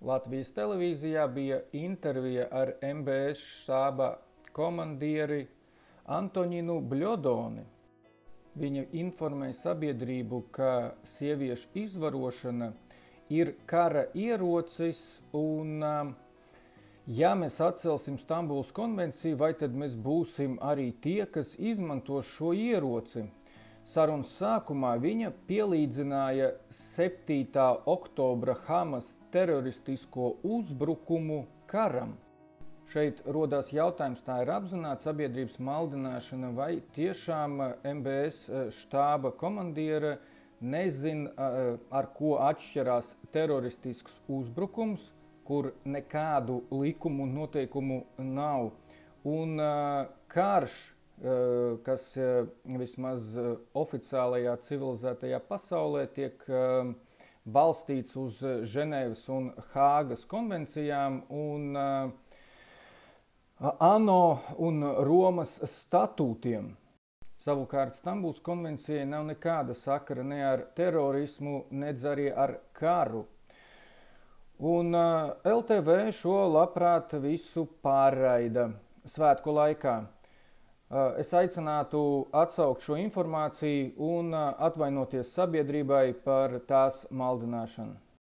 Latvijas televīzijā bija intervija ar MBS štāba komandieri Antoņinu Bļodoni. Viņa informēja sabiedrību, ka sieviešu izvarošana ir kara ierocis un, ja mēs atcelsim Stambulas konvenciju, vai tad mēs būsim arī tie, kas izmanto šo ieroci? Sarunas sākumā viņa pielīdzināja 7. oktobra Hamas teroristisko uzbrukumu karam. Šeit rodās jautājums, tā ir apzināta sabiedrības maldināšana, vai tiešām MBS štāba komandiere nezina, ar ko atšķirās teroristisks uzbrukums, kur nekādu likumu un noteikumu nav. Un karš, kas vismaz oficiālajā civilizētajā pasaulē tiek balstīts uz Ženēvas un Hāgas konvencijām un ANO un Romas statūtiem. Savukārt Stambulas konvencijai nav nekāda sakara ne ar terorismu, nedz arī ar karu. Un LTV šo labprāt visu pārraida svētku laikā. Es aicinātu atsaukt šo informāciju un atvainoties sabiedrībai par tās maldināšanu.